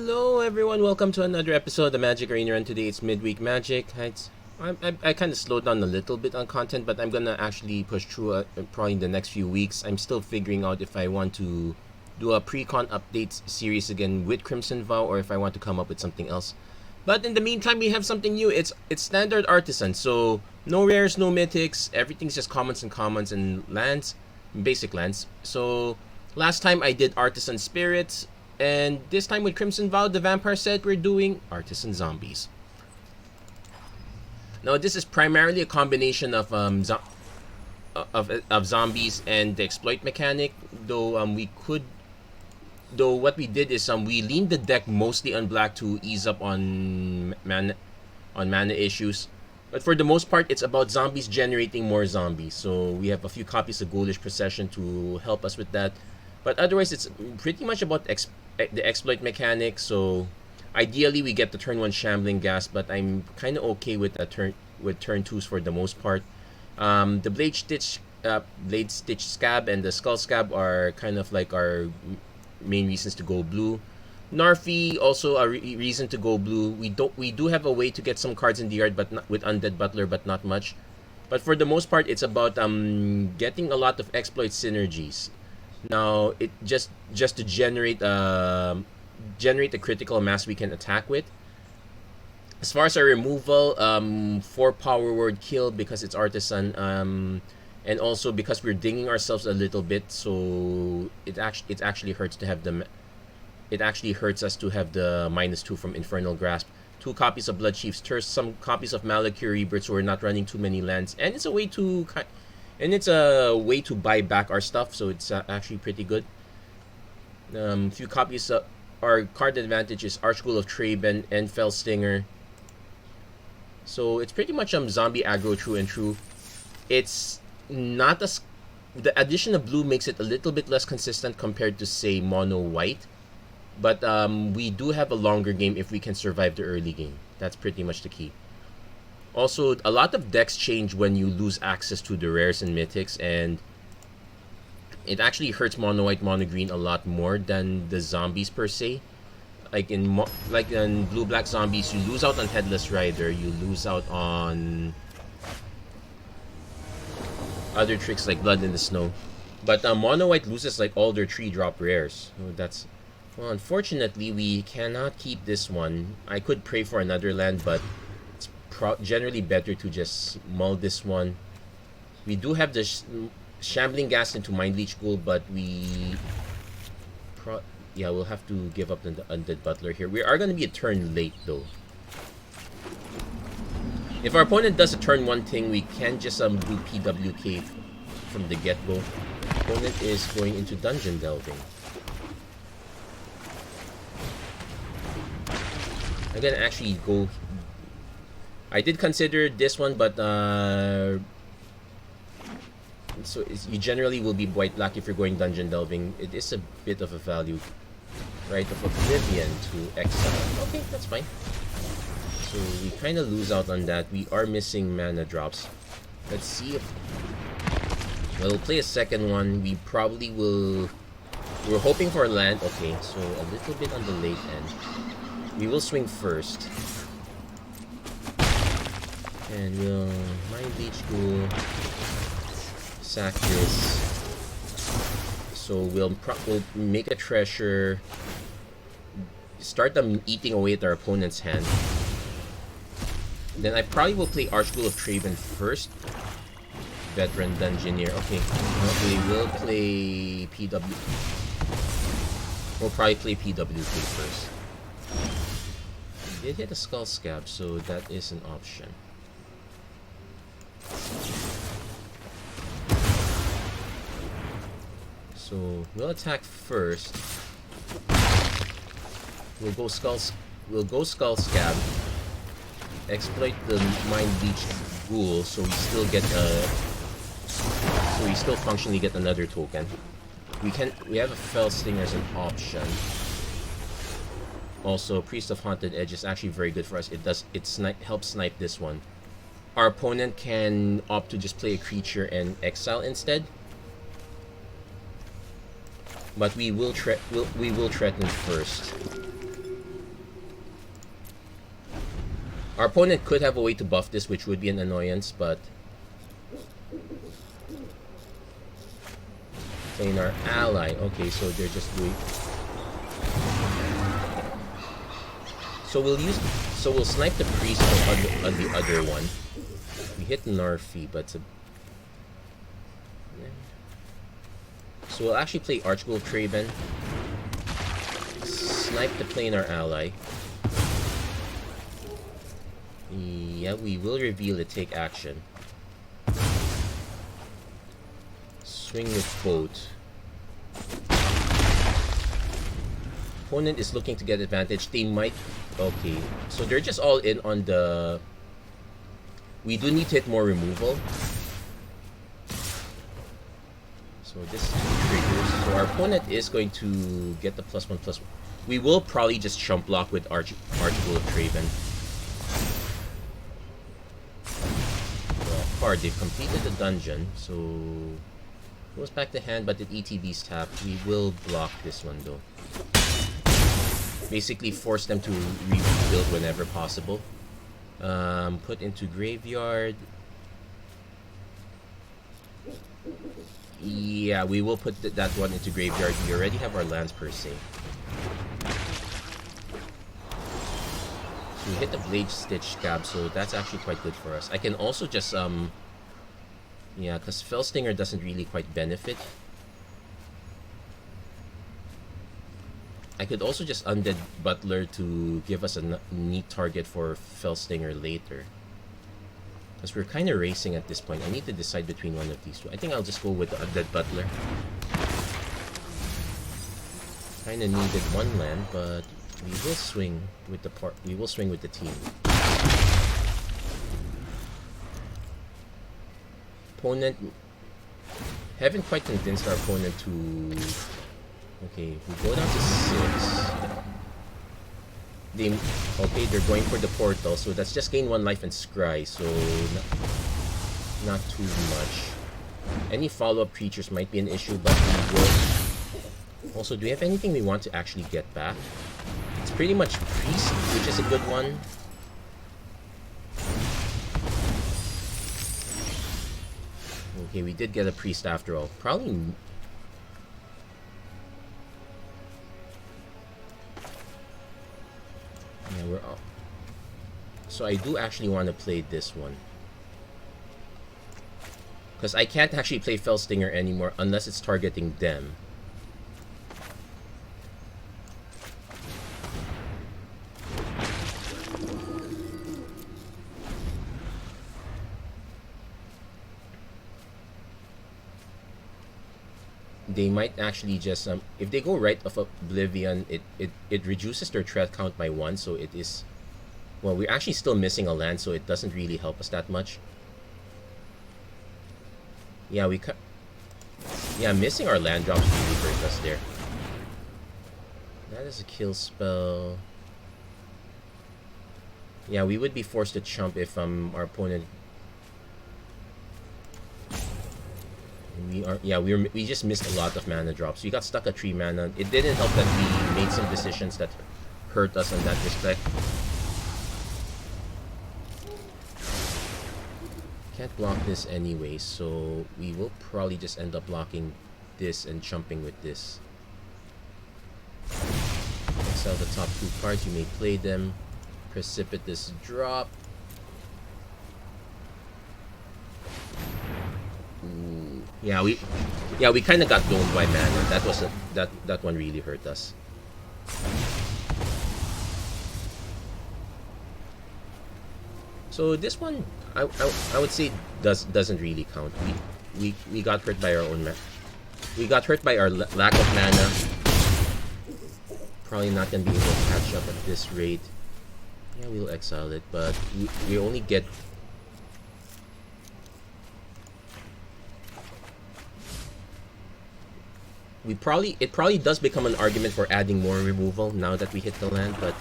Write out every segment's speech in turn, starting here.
Hello everyone, welcome to another episode of the Magic Arena Run. Today it's midweek Magic. I kind of slowed down a little bit on content, but I'm gonna actually push through probably in the next few weeks. I'm still figuring out if I want to do a pre-con updates series again with Crimson Vow or if I want to come up with something else. But in the meantime, we have something new. It's Standard Artisan, so no rares, no mythics, everything's just commons and lands, basic lands. So last time I did Artisan Spirits, and this time with Crimson Vow, the Vampire set, we're doing Artisan Zombies. Now this is primarily a combination of zombies and the exploit mechanic. Though what we did is we leaned the deck mostly on black to ease up on mana issues. But for the most part, it's about zombies generating more zombies. So we have a few copies of Ghoulish Procession to help us with that. But otherwise, it's pretty much about the exploit mechanic. So ideally, we get the turn 1 Shambling Gas, but I'm kind of okay with turn 2s for the most part. The Blade Stitch Scab and the Skull Scab are kind of like our main reasons to go blue. Narfi also a reason to go blue. We do have a way to get some cards in the yard, but not, with Undead Butler, but not much. But for the most part, it's about getting a lot of exploit synergies. Now it just to generate a critical mass we can attack with. As far as our removal, 4 Power Word Kill because it's Artisan, and also because we're dinging ourselves a little bit, so it actually hurts to have the. It actually hurts us to have the -2 from Infernal Grasp. 2 copies of Blood Chief's Thirst, some copies of Malakir Rebirth, so we're not running too many lands, and it's a way to buy back our stuff, so it's actually pretty good. Few copies of our card advantage is Archghoul of Traben and Fellstinger. So it's pretty much zombie aggro true and true. It's not as the addition of blue makes it a little bit less consistent compared to say mono white. But we do have a longer game if we can survive the early game. That's pretty much the key. Also, a lot of decks change when you lose access to the rares and mythics, and it actually hurts mono white, mono green a lot more than the zombies per se. Like in blue black zombies, you lose out on Headless Rider, you lose out on other tricks like Blood in the Snow. But mono white loses like all their 3-drop rares. So that's. Well, unfortunately, we cannot keep this one. I could pray for another land, but it's generally better to just mull this one. We do have the Shambling Gas into Mind Leech Ghoul, but we'll have to give up the Undead Butler here. We are going to be a turn late, though. If our opponent does a turn 1 thing, we can just do PWK from the get-go. Opponent is going into Dungeon Delving. I'm gonna actually go. I did consider this one, but so you generally will be white black if you're going dungeon delving. It is a bit of a value, right? Of Oblivion to exile. Okay, that's fine. So we kind of lose out on that. We are missing mana drops. Let's see if we'll play a second one. We probably will. We're hoping for a land. Okay, so a little bit on the late end. We will swing first. And we'll Mind Leech Ghoul. Sack this. So we'll make a treasure. Start them eating away at our opponent's hand. Then I probably will play Archghoul of Traven first. Veteran Dungeoneer. Okay. We will play PW. We'll probably play PWK first. Did hit a Skull Scab, so that is an option. So we'll attack first. We'll go Skull Scab. Exploit the Mind Leech Ghoul, so we still functionally get another token. We have a Fellstinger as an option. Also, Priest of Haunted Edge is actually very good for us. It helps snipe this one. Our opponent can opt to just play a creature and exile instead. But we will threaten first. Our opponent could have a way to buff this, which would be an annoyance, but playing our ally. Okay, so they're just doing. So we'll snipe the priest on the other one. We hit Narfi, but it's a. So we'll actually play Archgold Traben. Snipe the planar ally. Yeah, we will reveal it, take action. Swing with boat. Opponent is looking to get advantage. They might... Okay, so they're just all in on the... We do need to hit more removal. So this triggers. So our opponent is going to get the +1/+1. We will probably just chump block with Archgold Traben. Card. They've completed the dungeon, so goes back to hand, but it ETB's tap. We will block this one though. Basically force them to rebuild whenever possible. Put into graveyard. Yeah, we will put that one into graveyard. We already have our lands per se. We hit the Blade Stitch Scab, so that's actually quite good for us. I can also just, yeah, because Fellstinger doesn't really quite benefit. I could also just Undead Butler to give us a neat target for Fellstinger later. Because we're kind of racing at this point. I need to decide between one of these two. I think I'll just go with the Undead Butler. Kind of needed one land, but... We will swing with the team. Opponent haven't quite convinced our opponent to. Okay, we go down to 6. They're going for the portal, so that's just gain 1 life and scry, so not too much. Any follow-up creatures might be an issue, but we will. Also, do we have anything we want to actually get back? It's pretty much Priest, which is a good one. Okay, we did get a Priest after all. Probably... Yeah, we're up. So I do actually want to play this one. Because I can't actually play Fellstinger anymore unless it's targeting them. They might actually just if they go right off Oblivion, it reduces their threat count by 1, so it is, well, we're actually still missing a land, so it doesn't really help us that much. Yeah, missing our land drops really hurt us there. That is a kill spell. Yeah, we would be forced to chump if our opponent. We just missed a lot of mana drops. We got stuck at 3 mana. It didn't help that we made some decisions that hurt us in that respect. Can't block this anyway, so we will probably just end up blocking this and chumping with this. Exile the top 2 cards. You may play them. Precipitous drop. Yeah, we kind of got domed by mana. That was that one really hurt us. So this one, I would say doesn't really count. We got hurt by our own mana. We got hurt by our lack of mana. Probably not gonna be able to catch up at this rate. Yeah, we'll exile it, but we only get. It probably does become an argument for adding more removal now that we hit the land, but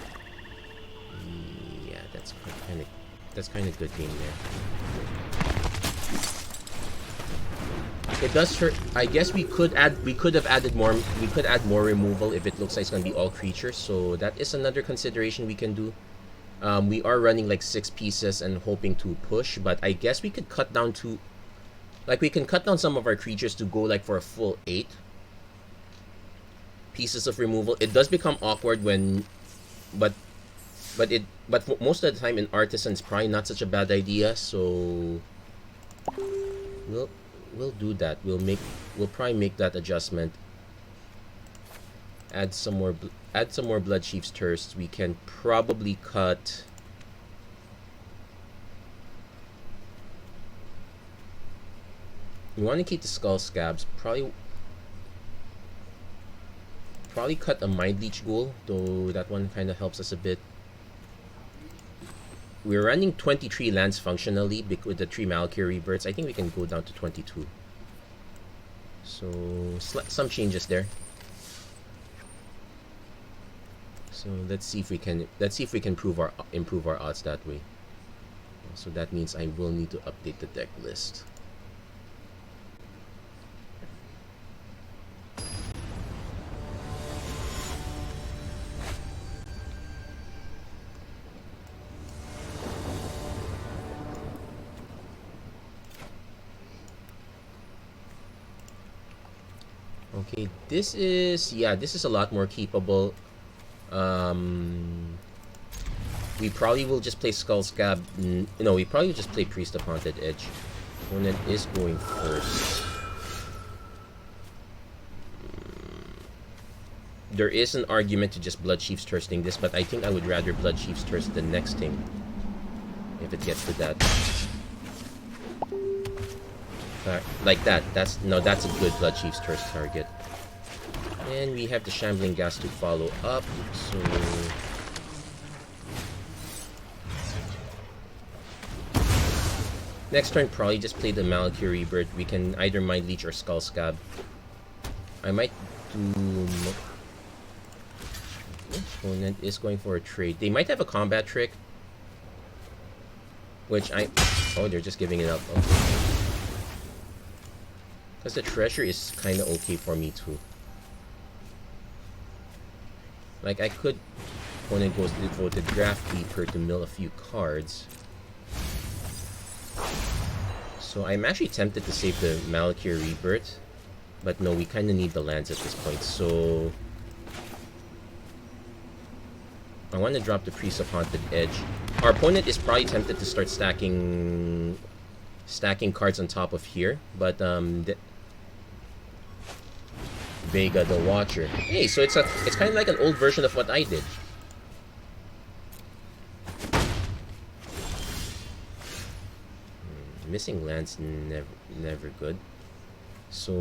yeah, that's kind of good game there. It does hurt. I guess we could add more removal if it looks like it's gonna be all creatures, so that is another consideration we can do. We are running like 6 pieces and hoping to push, but I guess we could cut down to, like, we can cut down some of our creatures to go like for a full 8 pieces of removal. It does become awkward when, but most of the time in Artisan it's probably not such a bad idea. So we'll do that. We'll probably make that adjustment. Add some more Blood Chief's Thirst. We can probably cut. We want to keep the Skull Scabs. Probably cut a Mind Leech Ghoul, though that one kind of helps us a bit. We're running 23 lands functionally with the 3 Malakir Rebirths. I think we can go down to 22. So some changes there. So let's see if we can improve our odds that way. So that means I will need to update the deck list. Okay, this is a lot more keepable. We probably will just play Skull Scab. No, we probably will just play Priest of Haunted Edge. Opponent is going first. There is an argument to just Blood Chief's Thirsting this, but I think I would rather Blood Chief's Thirst the next thing, if it gets to that. Like that. That's a good Blood Chief's Thirst target. And we have the Shambling Gas to follow up, so next turn probably just play the Malakir Rebirth. We can either Mind Leech or Skull Scab. I might do. Opponent is going for a trade. They might have a combat trick, which oh, they're just giving it up. Okay. Because the treasure is kind of okay for me too. Like, I could, opponent goes to devote the Draft Keeper to mill a few cards. So I'm actually tempted to save the Malakir Rebirth. But no, we kind of need the lands at this point. So I want to drop the Priest of Haunted Edge. Our opponent is probably tempted to start stacking cards on top of here. But Vega the Watcher. Hey, so it's kind of like an old version of what I did. Missing lands never good. So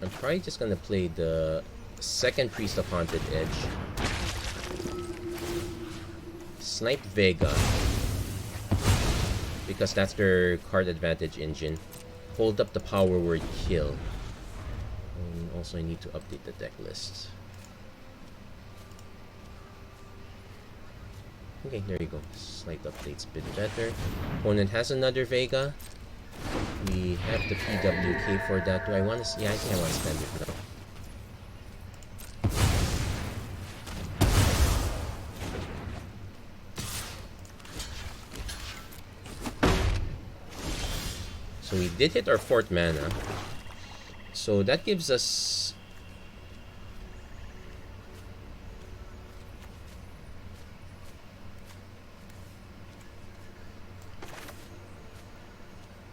I'm probably just gonna play the second Priest of Haunted Edge. Snipe Vega, because that's their card advantage engine. Hold up the power word kill. And also I need to update the deck list. Okay, there you go. Slight updates, bit better. Opponent has another Vega. We have the PWK for that. Do I want to? Yeah, I think I want to spend it now. So we did hit our 4th mana. So that gives us...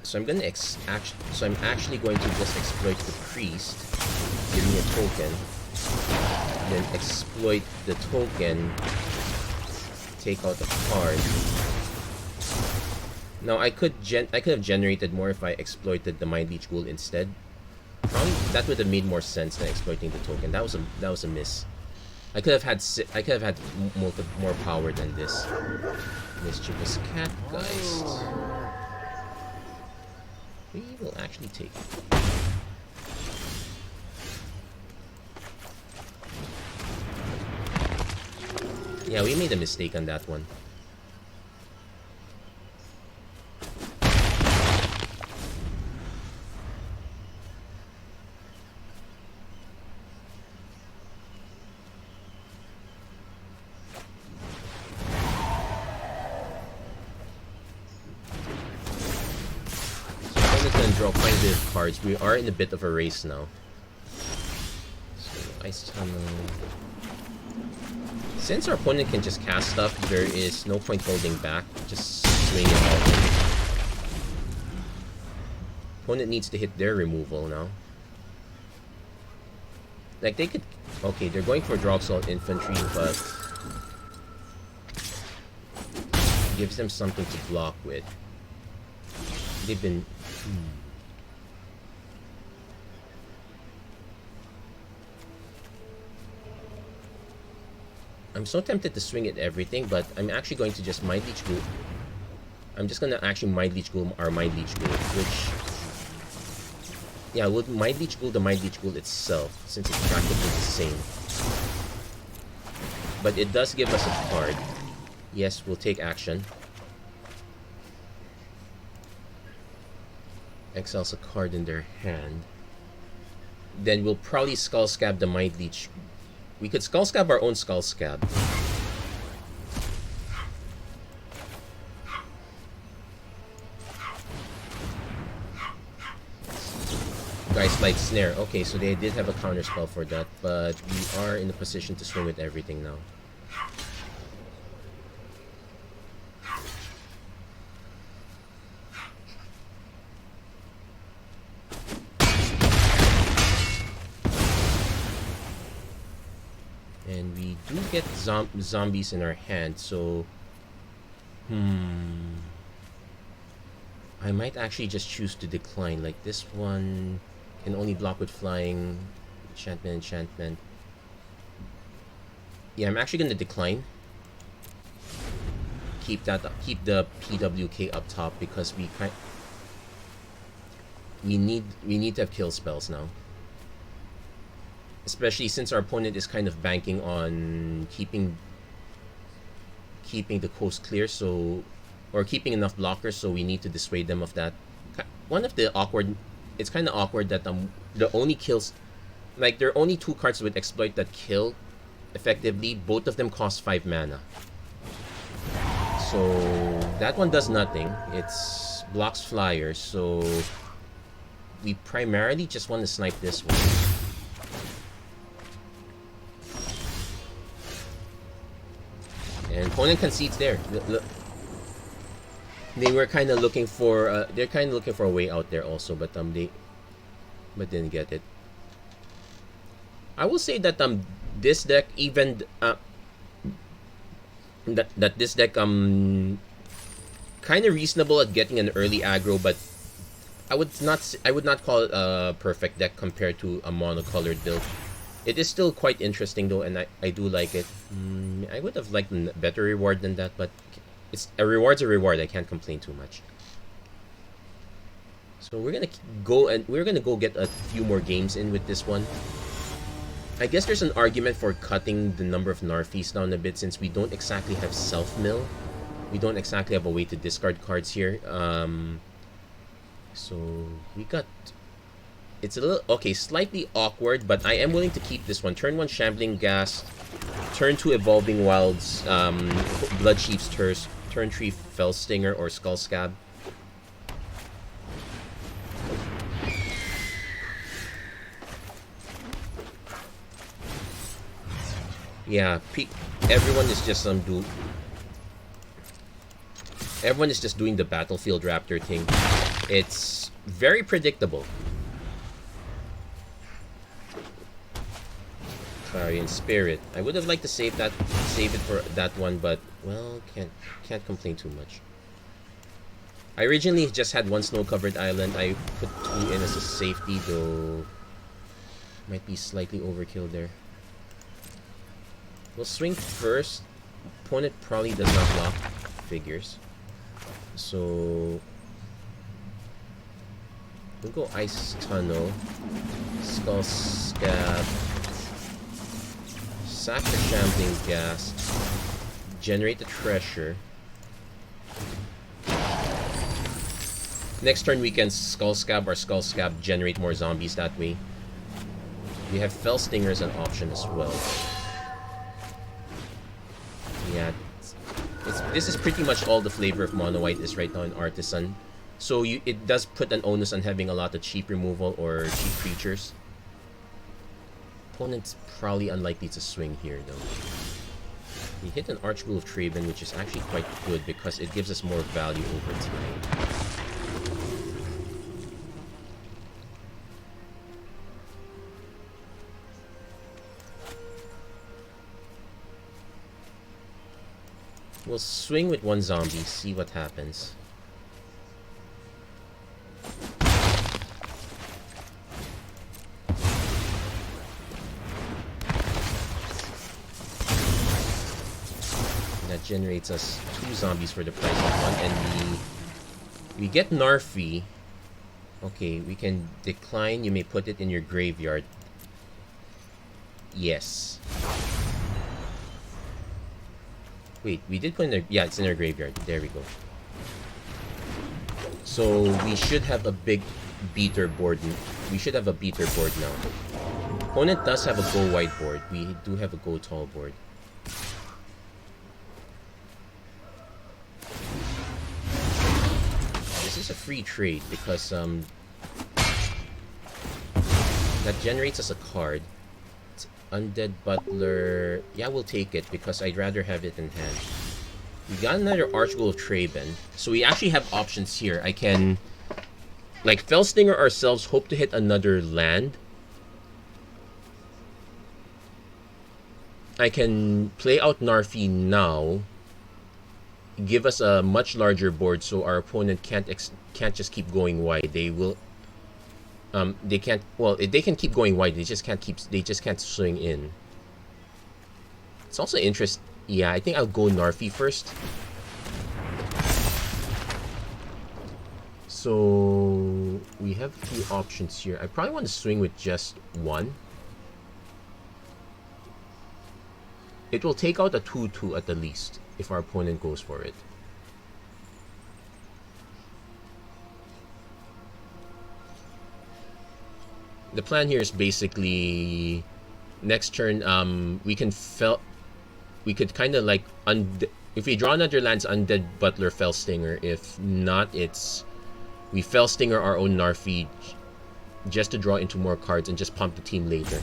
So I'm actually going to just exploit the Priest. Give me a token. Then exploit the token. Take out the card. Now I could have generated more if I exploited the Mind Leech Ghoul instead. Probably that would have made more sense than exploiting the token. That was a miss. I could have had more power than this. Mischievous Catgeist. We will actually take it. Yeah, we made a mistake on that one. draw quite a bit of cards. We are in a bit of a race now. So, Ice Tunnel. Since our opponent can just cast stuff, there is no point holding back. Just swing it all in. Opponent needs to hit their removal now. Like, they could... Okay, they're going for Droxel Infantry, but... gives them something to block with. They've been... I'm so tempted to swing at everything, but I'm actually going to just Mind Leech Ghoul. I'm just gonna actually Mind Leech Ghoul our Mind Leech Ghoul, which... Yeah, we'll Mind Leech Ghoul the Mind Leech Ghoul itself, since it's practically the same. But it does give us a card. Yes, we'll take action. Exiles a card in their hand. Then we'll probably Skull Scab the Mind Leech. We could Skull Scab our own Skull Scab. Guys like Snare. Okay, so they did have a counter spell for that, but we are in a position to swing with everything now. And we do get zombies in our hand, so... I might actually just choose to decline. Like, this one can only block with flying. Enchantment. Yeah, I'm actually going to decline. Keep the PWK up top, because we need to have kill spells now. Especially since our opponent is kind of banking on keeping the coast clear, so, or keeping enough blockers, so we need to dissuade them of that. One of the awkward, it's kind of awkward that the only kills, like, there are only 2 cards with exploit that kill effectively. Both of them cost 5 mana. So that one does nothing. It's blocks flyers, so we primarily just want to snipe this one. And opponent concedes there. Look. They were kind of looking for they're kind of looking for a way out there also, but didn't get it. I will say that this deck even that this deck kind of reasonable at getting an early aggro, but I would not call it a perfect deck compared to a monocolored build. It is still quite interesting though, and I do like it. I would have liked a better reward than that, but reward's a reward. I can't complain too much. So we're gonna go get a few more games in with this one. I guess there's an argument for cutting the number of Narfies down a bit, since we don't exactly have self-mill. We don't exactly have a way to discard cards here. So we got... It's a little... Okay, slightly awkward, but I am willing to keep this one. Turn 1 Shambling Ghast. Turn 2 Evolving Wilds, Bloodchief's Terse. Turn 3 Fellstinger or Skull Scab. Yeah, everyone is just everyone is just doing the Battlefield Raptor thing. It's very predictable. Clarion Spirit. I would have liked to save it for that one, but well, can't complain too much. I originally just had 1 snow-covered island. I put 2 in as a safety, though might be slightly overkill there. We'll swing first. Opponent probably does not block figures, so we'll go Ice Tunnel, Skull Scab, sack the Shambling Ghast, generate the Treasure. Next turn we can Skull Scab or Skull Scab, generate more zombies that way. We have Fellstinger as an option as well. Yeah, this is pretty much all the flavor of Mono White is right now in Artisan. So it does put an onus on having a lot of cheap removal or cheap creatures. Opponent's probably unlikely to swing here though. We hit an Archghoul of Traven, which is actually quite good because it gives us more value over time. We'll swing with one zombie, see what happens. That generates us 2 zombies for the price of 1, and we get Narfi. Okay, we can decline. You may put it in your graveyard. Yes. Wait, we did put in there. Yeah, it's in our graveyard. There we go. So we should have a big beater board. We should have a beater board now. Opponent does have a go wide board. We do have a go tall board. This is a free trade because that generates us a card. Undead Butler. Yeah, we'll take it because I'd rather have it in hand. We got another Archghoul of Traven. So we actually have options here. I can, like, Fellstinger ourselves, hope to hit another land. I can play out Narfi now. Give us a much larger board so our opponent can't just keep going wide. They will... they can't. Well, they can keep going wide. They just can't swing in. It's also interest. Yeah, I think I'll go Narfi first. So we have a few options here. I probably want to swing with just one. It will take out a 2/2 at the least if our opponent goes for it. The plan here is basically next turn we could kind of like if we draw another land's Undead Butler Fellstinger. If not, it's we Fellstinger our own Narfi just to draw into more cards and just pump the team later.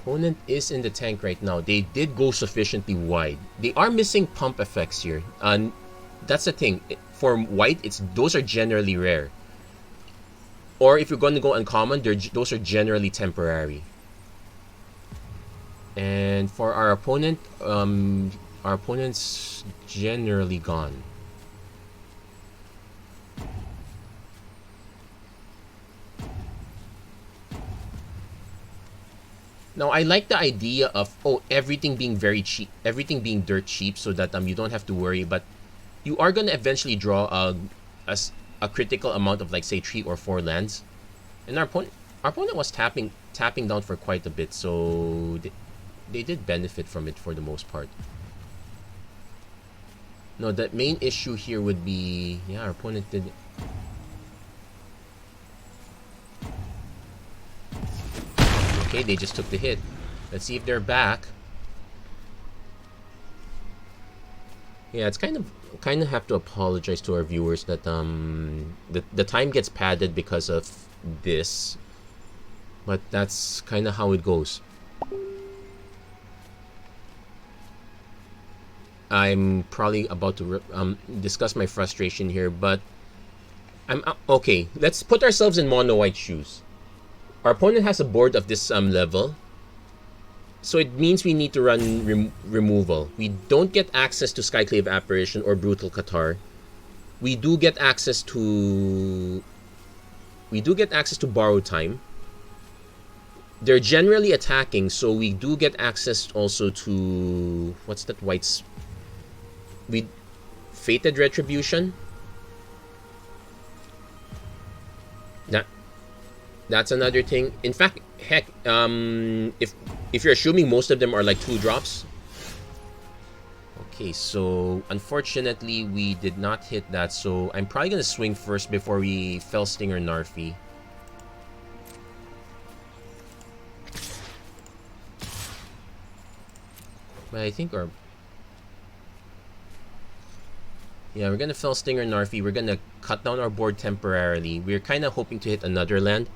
Opponent is in the tank right now. They did go sufficiently wide. They are missing pump effects here, and that's the thing. For white, those are generally rare. Or if you're going to go uncommon, those are generally temporary. And for our opponent, our opponent's generally gone. Now I like the idea of everything being very cheap, everything being dirt cheap, so that you don't have to worry. But you are gonna eventually draw a critical amount of, like, say 3 or 4 lands, and our opponent was tapping down for quite a bit, so they did benefit from it for the most part. No, the main issue here would be, yeah, our opponent did. Okay, they just took the hit. Let's see if they're back. Yeah, it's kind of have to apologize to our viewers that the time gets padded because of this, but that's kind of how it goes. I'm probably about to discuss my frustration here, but I'm okay. Let's put ourselves in mono white shoes. Our opponent has a board of this level, so it means we need to run removal. We don't get access to Skyclave Apparition or Brutal Qatar. We do get access to Borrowed Time. They're generally attacking, so we do get access also to what's that white's Fated Retribution. That's another thing. In fact, heck, if you're assuming most of them are like 2 drops. Okay, so unfortunately we did not hit that, so I'm probably gonna swing first before we Fellstinger Narfi. But I think our Yeah, we're gonna Fell Stinger Narfi. We're gonna cut down our board temporarily. We're kind of hoping to hit another land.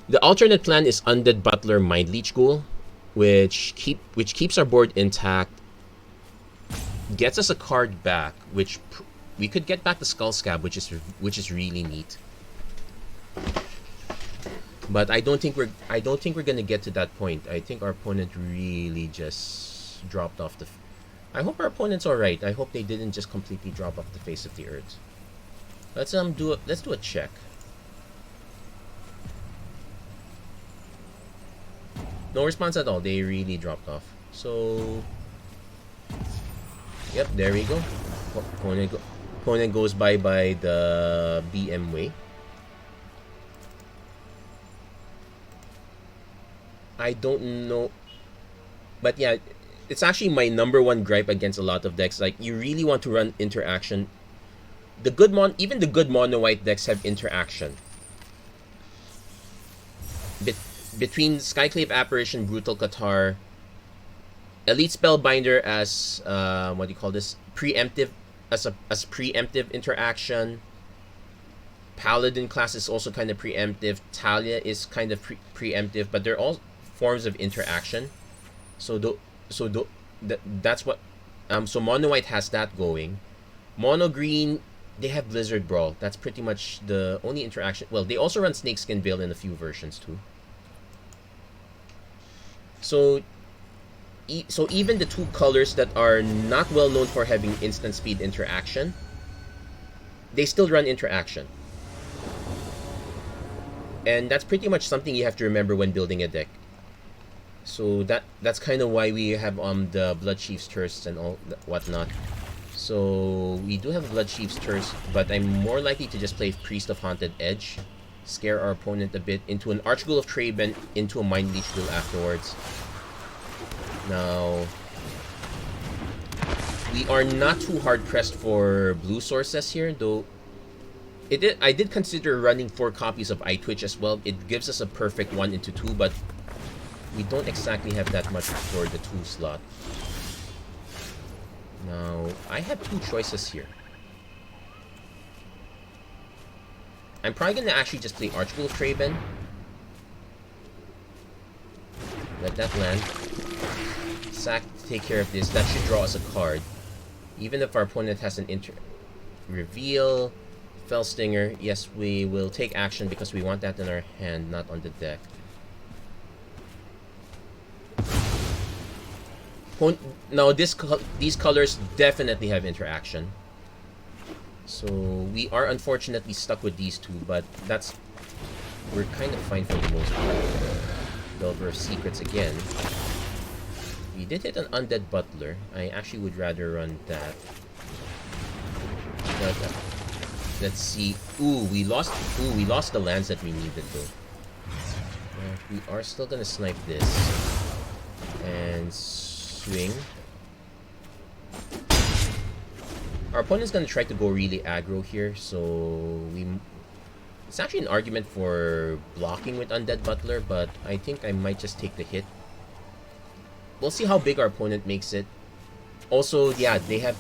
The alternate plan is Undead Butler Mind Leech Ghoul, which keeps our board intact, gets us a card back, which we could get back the Skull Scab, which is really neat. But I don't think we're gonna get to that point. I think our opponent really just dropped off the. I hope our opponent's all right. I hope they didn't just completely drop off the face of the earth. Let's do a check. No response at all. They really dropped off. So, yep, there we go. Opponent goes by the BM way. I don't know, but yeah, it's actually my number one gripe against a lot of decks. Like, you really want to run interaction. Even the good mono white decks have interaction. Between Skyclave Apparition, Brutal Qatar, Elite Spellbinder as what do you call this? Preemptive as preemptive interaction. Paladin class is also kind of preemptive. Talia is kind of preemptive, but they're all forms of interaction. That's what so Mono White has that going. Mono Green, they have Blizzard Brawl. That's pretty much the only interaction. Well, they also run Snakeskin Veil in a few versions too. So even the two colors that are not well known for having instant speed interaction, they still run interaction. And that's pretty much something you have to remember when building a deck. So that's kind of why we have the Blood Chief's Thirst and all whatnot. So we do have Blood Chief's Thirst, but I'm more likely to just play Priest of Haunted Edge, scare our opponent a bit into an Archghoul of Traben, into a Mind Leech Ghoul afterwards. Now, we are not too hard pressed for blue sources here, though. I did consider running 4 copies of Eye Twitch as well. It gives us a perfect 1 into 2, but we don't exactly have that much for the 2 slot. Now, I have 2 choices here. I'm probably going to actually just play Archghoul of Traben. Let that land. Sack to take care of this. That should draw us a card. Even if our opponent has an reveal, Fell Stinger, yes, we will take action because we want that in our hand, not on the deck. Now, these colors definitely have interaction. So, we are unfortunately stuck with these 2, but we're kind of fine for the most part. Delver of Secrets again. We did hit an Undead Butler. I actually would rather run that. But, let's see. We lost the lands that we needed though. We are still gonna snipe this. And swing. Our opponent's gonna try to go really aggro here, so it's actually an argument for blocking with Undead Butler, but I think I might just take the hit. We'll see how big our opponent makes it. Also, yeah, they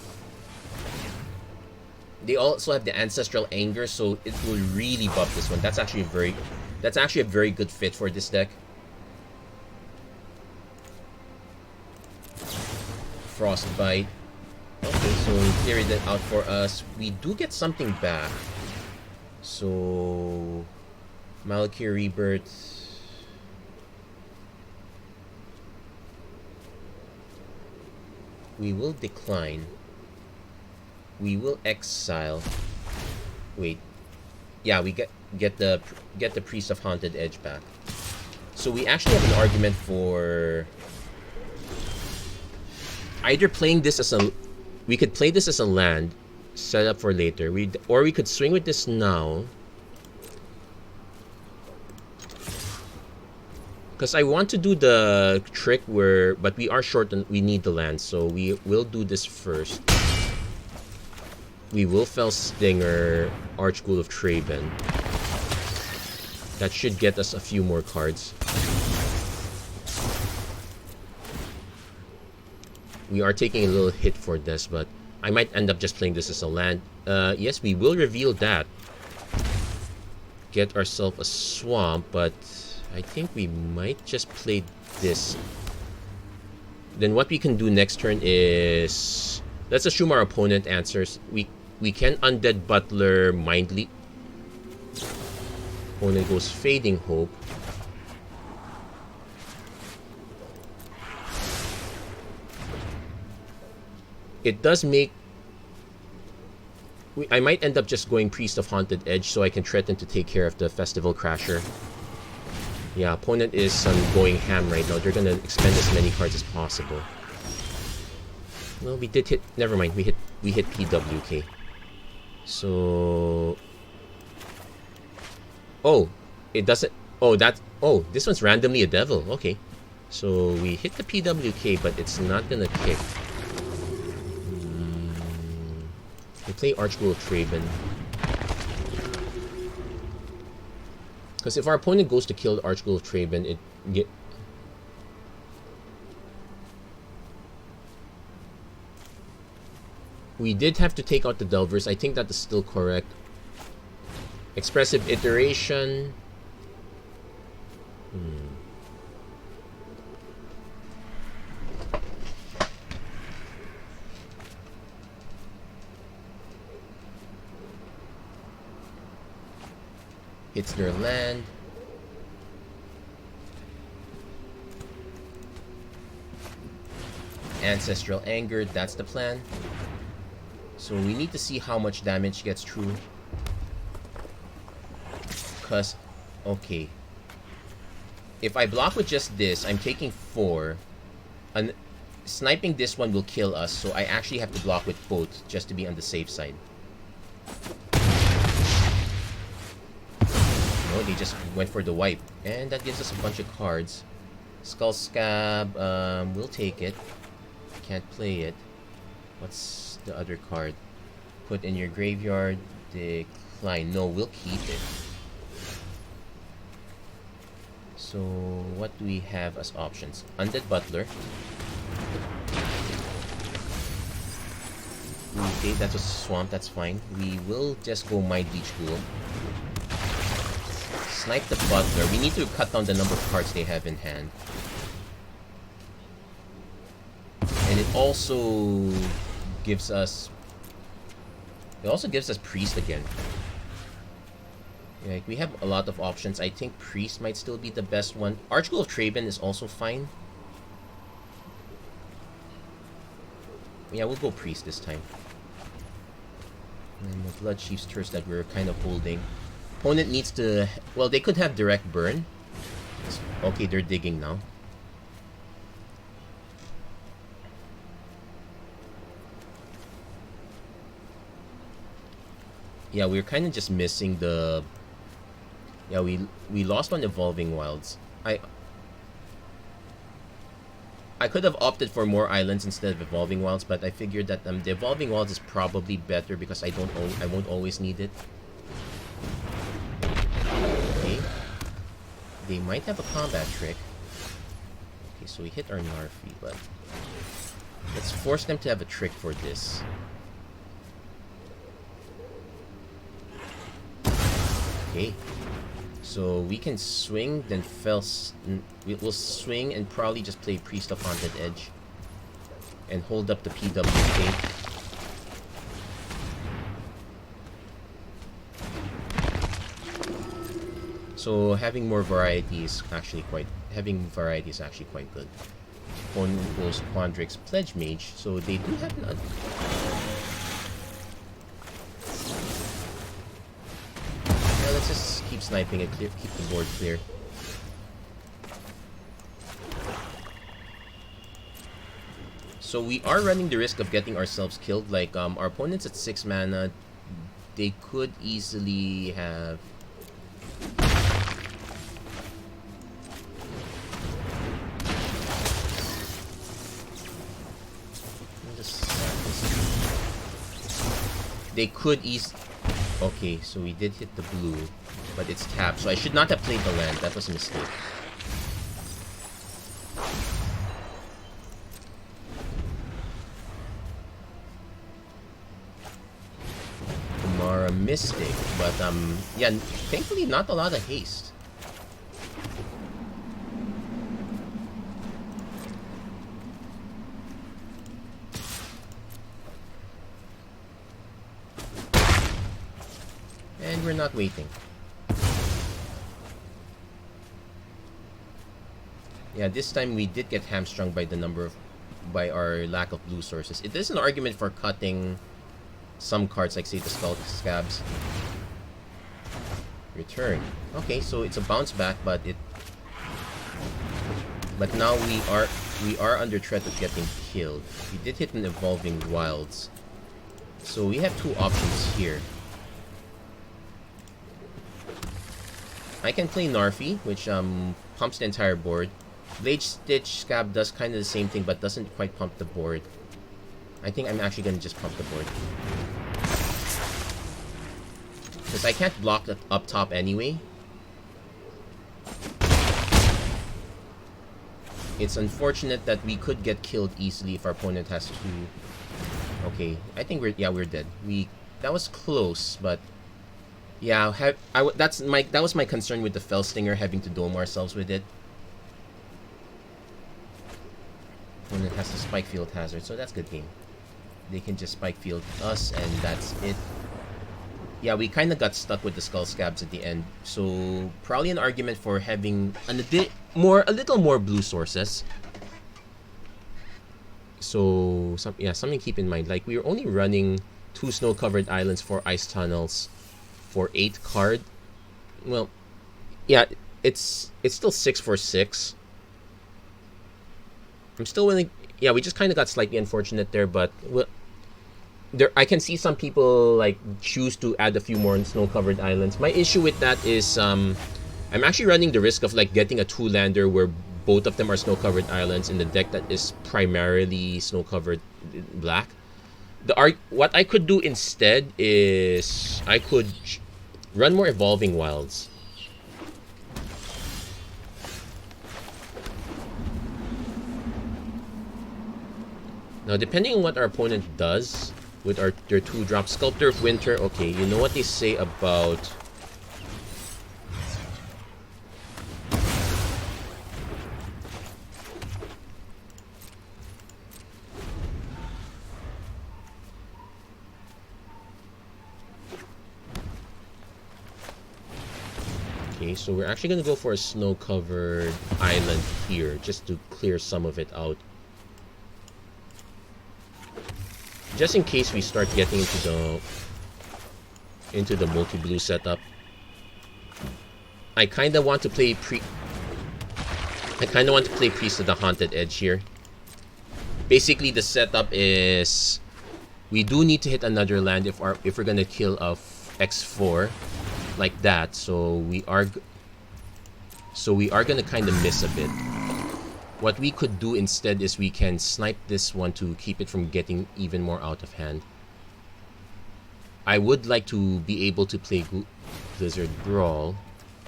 also have the Ancestral Anger, so it will really buff this one. That's actually a very good fit for this deck. Frostbite. Okay, so clear that out for us. We do get something back. So Malakir Rebirth. We will decline. We will exile. Wait. Yeah, we get the Priest of Haunted Edge back. So we actually have an argument for either playing this as a. We could play this as a land, set up for later. Or we could swing with this now. Because I want to do the trick but we are short and we need the land, so we will do this first. We will Fell Stinger, Archghoul of Traben. That should get us a few more cards. We are taking a little hit for this, but I might end up just playing this as a land. Yes, we will reveal that. Get ourselves a swamp, but I think we might just play this. Then what we can do next turn is, let's assume our opponent answers. We can Undead Butler Mindly. Opponent goes Fading Hope. It does make... I might end up just going Priest of Haunted Edge so I can threaten to take care of the Festival Crasher. Yeah, opponent is going ham right now. They're gonna expend as many cards as possible. Well, we did hit... Never mind, we hit PWK. So... Oh, it doesn't... Oh, that... Oh, this one's randomly a devil. Okay. So we hit the PWK, but it's not gonna kick. We play Archghoul Traben. Because if our opponent goes to kill Archghoul Traben, it get... We did have to take out the Delvers. I think that is still correct. Expressive Iteration. Hits their land. Ancestral Anger, that's the plan. So we need to see how much damage gets through. Because, okay. If I block with just this, I'm taking 4. And sniping this one will kill us, so I actually have to block with both just to be on the safe side. No, they just went for the wipe. And that gives us a bunch of cards. Skull Scab, we'll take it. Can't play it. What's the other card? Put in your graveyard. Decline. No, we'll keep it. So, what do we have as options? Undead Butler. Okay, that's a swamp, that's fine. We will just go Mind Leech Ghoul. Snipe the Butler. We need to cut down the number of cards they have in hand. And it also gives us... It also gives us Priest again. Like, we have a lot of options. I think Priest might still be the best one. Archghoul of Traben is also fine. Yeah, we'll go Priest this time. And the Blood Chief's Thirst that we're kind of holding. Opponent needs to... Well, they could have direct burn. Okay, they're digging now. Yeah, we're kind of just missing the... Yeah, we lost on Evolving Wilds. I could have opted for more islands instead of Evolving Wilds, but I figured that the Evolving Wilds is probably better because I won't always need it. Okay. They might have a combat trick. Okay, so we hit our Narfi, but let's force them to have a trick for this. Okay. So we can swing, then we'll swing and probably just play Priest of Haunted Edge and hold up the PWK. So having more variety is actually quite good. Opponent goes Quandrix Pledge Mage, so they do have none. Let's just keep sniping and keep the board clear. So we are running the risk of getting ourselves killed. Like, our opponent's at 6 mana. They could easily have... They could easily... Okay, so we did hit the blue, but it's tapped. So I should not have played the land. That was a mistake. optimistic, but yeah, thankfully not a lot of haste. And we're not waiting. Yeah, this time we did get hamstrung by by our lack of blue sources. It is an argument for cutting some cards, like say the Skull Scabs. Return. Okay, so it's a bounce back, but now we are under threat of getting killed. We did hit an Evolving Wilds, so we have two options here. I can play Narfi, which pumps the entire board. Blade Stitch Scab does kind of the same thing, but doesn't quite pump the board. I think I'm actually gonna just pump the board, because I can't block it up top anyway. It's unfortunate that we could get killed easily if our opponent has two. Okay, I think we're dead. That was close, but yeah, that was my concern with the Fell Stinger, having to dome ourselves with it. Opponent has the Spike Field Hazard, so that's good game. They can just Spike Field us, and that's it. Yeah, we kind of got stuck with the Skull Scabs at the end, so probably an argument for having a little more blue sources. So something to keep in mind. Like, we were only running 2 snow-covered islands, 4 ice tunnels, for 8 card. Well, yeah, it's still 6 for 6. I'm still willing. Yeah, we just kind of got slightly unfortunate there, but I can see some people like choose to add a few more snow-covered islands. My issue with that is I'm actually running the risk of like getting a 2-lander where both of them are snow-covered islands in the deck that is primarily snow-covered black. What I could do instead is I could run more Evolving Wilds. Now, depending on what our opponent does with their 2-drop, Sculptor of Winter, okay, you know what they say about... Okay, so we're actually going to go for a snow-covered island here, just to clear some of it out. Just in case we start getting into the multi-blue setup. I kind of want to play Priest of the Haunted Edge here. Basically, the setup is we do need to hit another land if we're gonna kill a X4 like that. So we are gonna kind of miss a bit. What we could do instead is we can snipe this one to keep it from getting even more out of hand. I would like to be able to play Blizzard Brawl.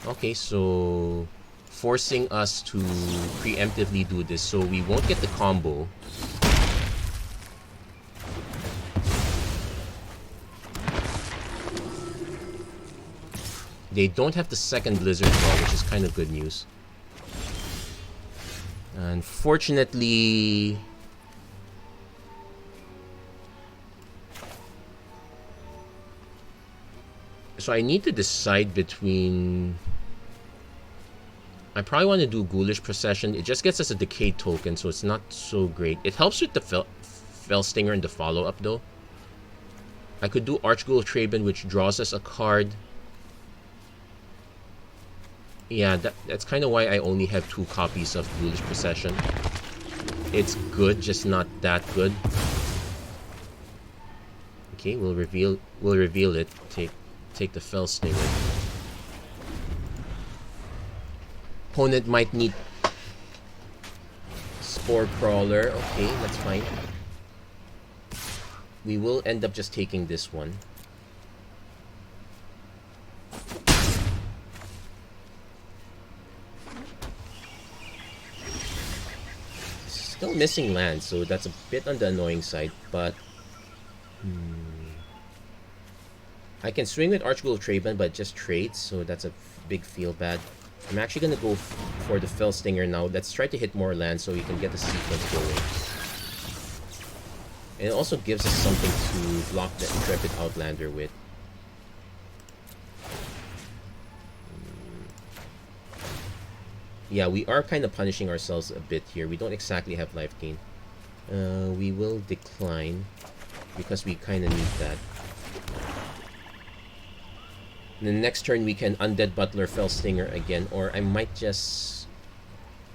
Okay, so forcing us to preemptively do this so we won't get the combo. They don't have the second Blizzard Brawl, which is kind of good news. Unfortunately, so I need to decide between... I probably want to do Ghoulish Procession. It just gets us a Decayed token, so it's not so great. It helps with the Fell Stinger and the follow-up, though. I could do Archghoul of Traben, which draws us a card. Yeah, that's kind of why I only have 2 copies of Ghoulish Procession. It's good, just not that good. Okay, we'll reveal it. Take the Fell Stinger. Opponent might need Spore Crawler. Okay, that's fine. We will end up just taking this one. Still missing land, so that's a bit on the annoying side, but I can swing with Archghoul Traven, but it just trades, so that's a big feel bad. I'm actually gonna go for the Fell Stinger now. Let's try to hit more lands so we can get the sequence going. And it also gives us something to block the Intrepid Outlander with. Yeah, we are kind of punishing ourselves a bit here. We don't exactly have life gain. We will decline because we kind of need that. The next turn we can Undead Butler Fell Stinger again, or I might just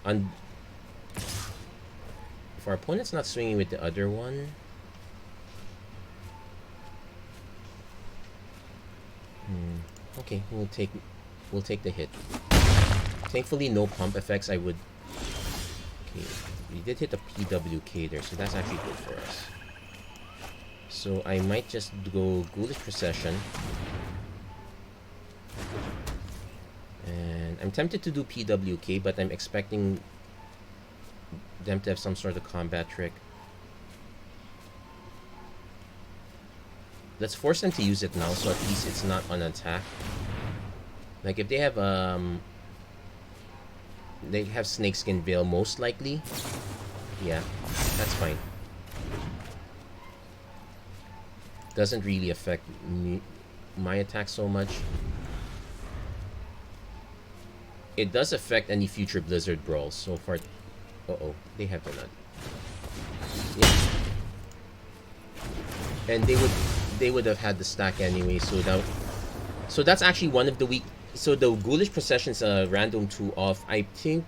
if our opponent's not swinging with the other one, okay, we'll take the hit. Thankfully, no pump effects. I would. Okay, we did hit a PWK there, so that's actually good for us. So I might just go Ghoulish Procession. And I'm tempted to do PWK, but I'm expecting them to have some sort of combat trick. Let's force them to use it now, so at least it's not on attack. Like if they have Snakeskin Veil most likely. Yeah, that's fine. Doesn't really affect my attack so much. It does affect any future Blizzard brawls so far. Uh-oh, they have the nut. Yeah. And they would have had the stack anyway, so that's actually one of the weak. So the Ghoulish Procession's random 2 off. I think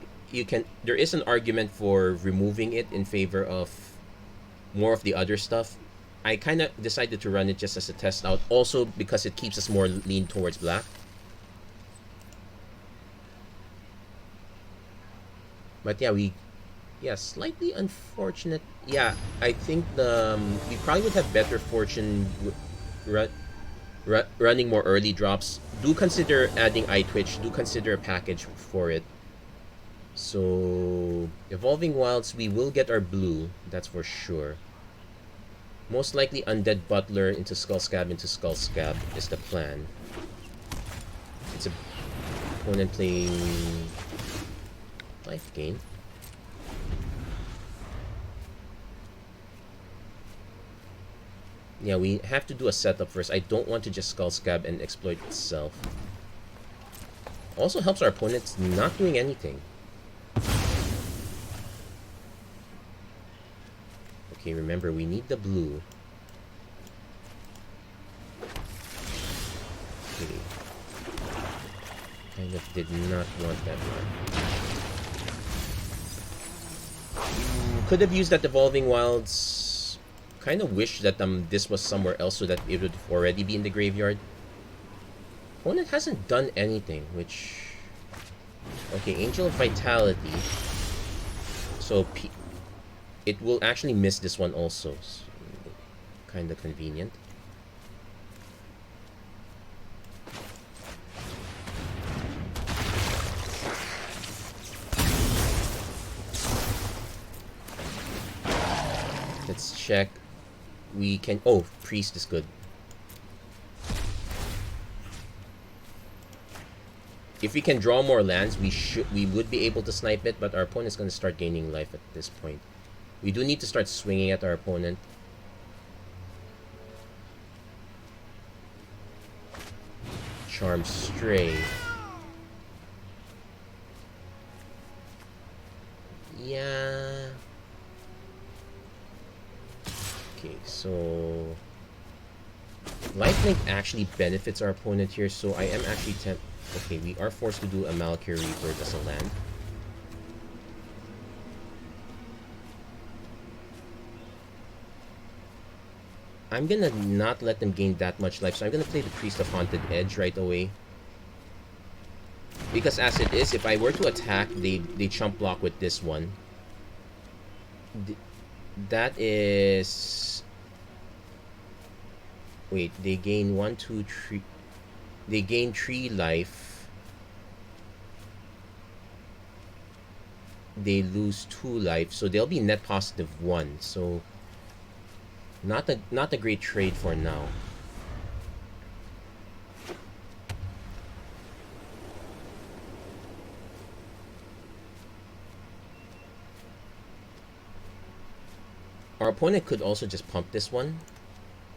there is an argument for removing it in favor of more of the other stuff. I kind of decided to run it just as a test out, also because it keeps us more lean towards black. But yeah, slightly unfortunate. Yeah, I think we probably would have better fortune running more early drops. Do consider adding Eye Twitch. Do consider a package for it. So, Evolving Wilds, we will get our blue. That's for sure. Most likely Undead Butler into Skull Scab is the plan. It's a opponent playing life gain. Yeah, we have to do a setup first. I don't want to just Skull Scab and exploit itself. Also helps our opponents not doing anything. Okay, remember, we need the blue. Okay. Kind of did not want that one. Could have used that Evolving Wilds. Kind of wish that this was somewhere else so that it would already be in the graveyard. Opponent hasn't done anything, which... Okay, Angel of Vitality. So, it will actually miss this one also. So, kind of convenient. Let's check. We can... Oh, Priest is good. If we can draw more lands, we would be able to snipe it, but our opponent's going to start gaining life at this point. We do need to start swinging at our opponent. Charm Stray. Yeah. Okay, so... Lifelink actually benefits our opponent here, so I am actually Okay, we are forced to do a Malakir Rebirth as a land. I'm gonna not let them gain that much life, so I'm gonna play the Priest of Haunted Edge right away. Because as it is, if I were to attack, they chump block with this one. That is... Wait, they gain 1, 2, 3... They gain 3 life. They lose 2 life, so they'll be net positive 1. So not a great trade for now. Our opponent could also just pump this one,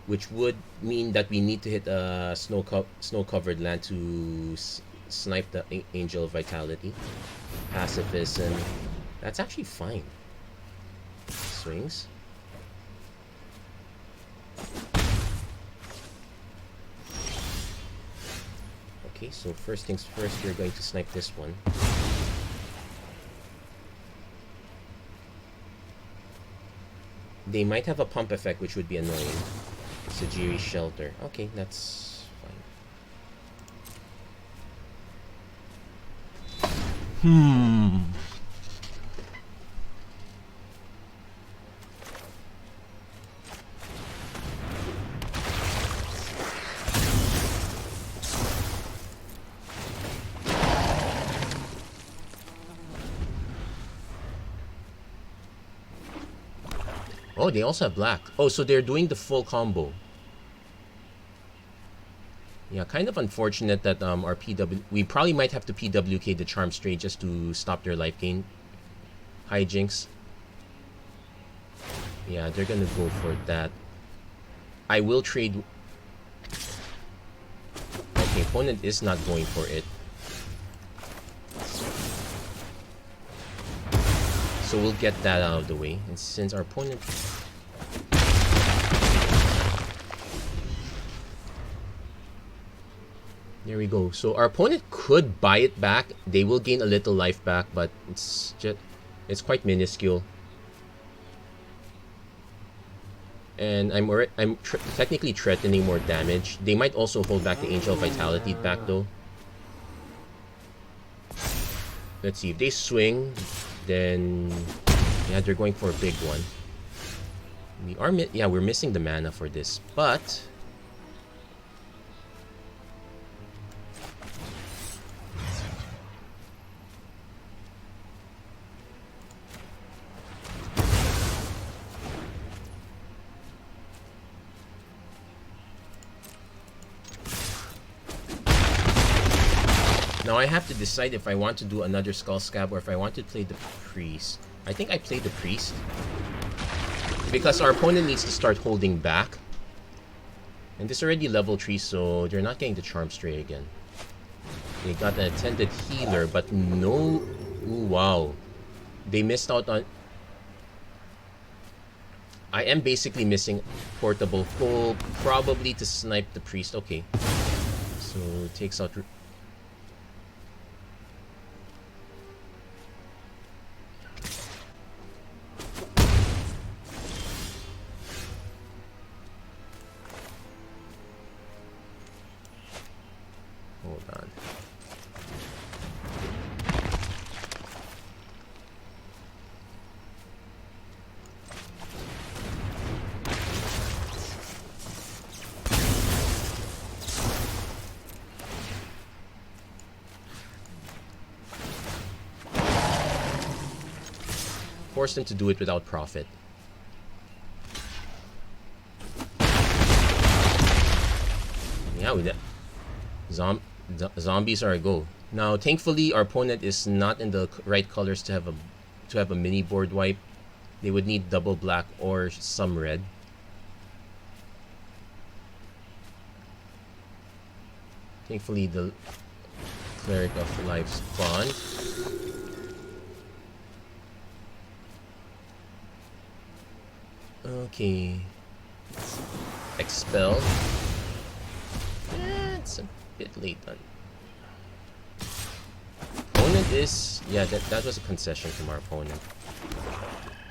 which would mean that we need to hit a snow-covered land to snipe the Angel of Vitality. Pacifism. That's actually fine. Swings. Okay, so first things first, we're going to snipe this one. They might have a pump effect, which would be annoying. Sajiri Shelter. Okay, that's fine. Oh, they also have black. Oh, so they're doing the full combo. Yeah, kind of unfortunate that our PW... We probably might have to PWK the Charm Stray just to stop their life gain. Hijinks. Yeah, they're gonna go for that. I will trade... Okay, opponent is not going for it. So we'll get that out of the way. And since our opponent... There we go. So our opponent could buy it back. They will gain a little life back, but it's quite minuscule. And I'm technically threatening more damage. They might also hold back the Angel of Vitality back though. Let's see if they swing. Then yeah, they're going for a big one. We're missing the mana for this, but now I have to decide if I want to do another Skull Scab or if I want to play the Priest. I think I play the Priest. Because our opponent needs to start holding back. And this is already level 3, so they're not getting the Charm Stray again. They got an Attended Healer, but no... Ooh, wow. They missed out on... I am basically missing Portable Full, probably to snipe the Priest. Okay. So, it takes out... Hold on. Force them to do it without profit. Yeah, with that. Zombies are a go. Now, thankfully, our opponent is not in the right colors to have a mini board wipe. They would need double black or some red. Thankfully, the Cleric of Life spawned. Okay. Expel. It's a bit late on. Opponent is... Yeah, that was a concession from our opponent.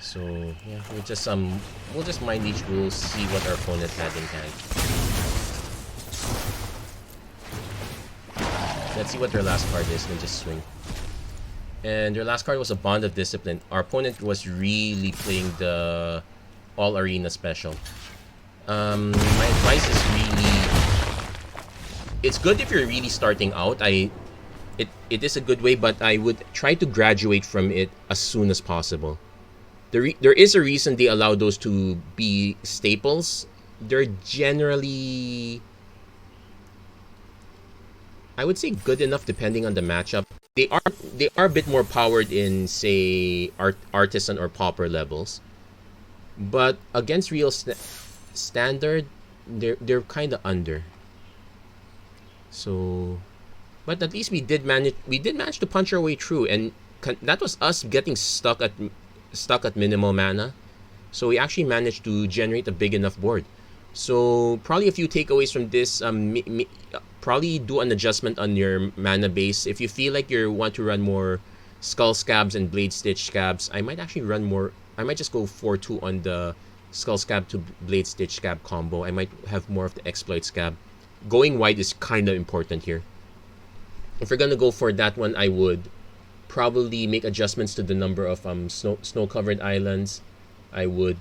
So, yeah, we'll just mind each rule, see what our opponent had in hand. Let's see what their last card is, and just swing. And their last card was a Bond of Discipline. Our opponent was really playing the All Arena special. My advice is really... It's good if you're really starting out. It is a good way, but I would try to graduate from it as soon as possible. There is a reason they allow those to be staples. They're generally... I would say good enough depending on the matchup. They are a bit more powered in, say, Artisan or Pauper levels. But against real standard, they're kind of under. So, but at least we did manage to punch our way through, and that was us getting stuck at minimal mana. So we actually managed to generate a big enough board. So probably a few takeaways from this. Probably do an adjustment on your mana base. If you feel like you want to run more Skull Scabs and Blade Stitch Scabs, I might actually run more. I might just go 4-2 on the Skull Scab to Blade Stitch Scab combo. I might have more of the Exploit Scab. Going wide is kind of important here. If you're gonna go for that one, I would probably make adjustments to the number of snow-covered islands. I would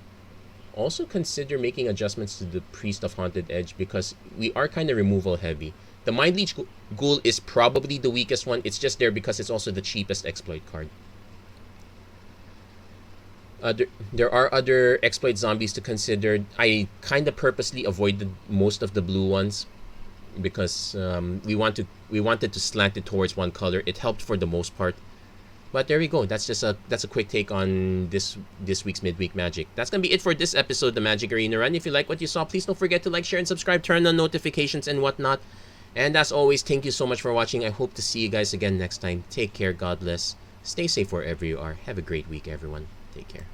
also consider making adjustments to the Priest of Haunted Edge because we are kind of removal heavy. The Mind Leech Ghoul is probably the weakest one. It's just there because it's also the cheapest exploit card. There are other exploit zombies to consider. I kind of purposely avoided most of the blue ones because we wanted to slant it towards one color. It helped for the most part. But there we go. That's a quick take on this week's Midweek Magic. That's gonna be it for this episode of the Magic Arena Run. If you like what you saw, please don't forget to like, share, and subscribe. Turn on notifications and whatnot. And as always, thank you so much for watching. I hope to see you guys again next time. Take care. God bless. Stay safe wherever you are. Have a great week, everyone. Take care.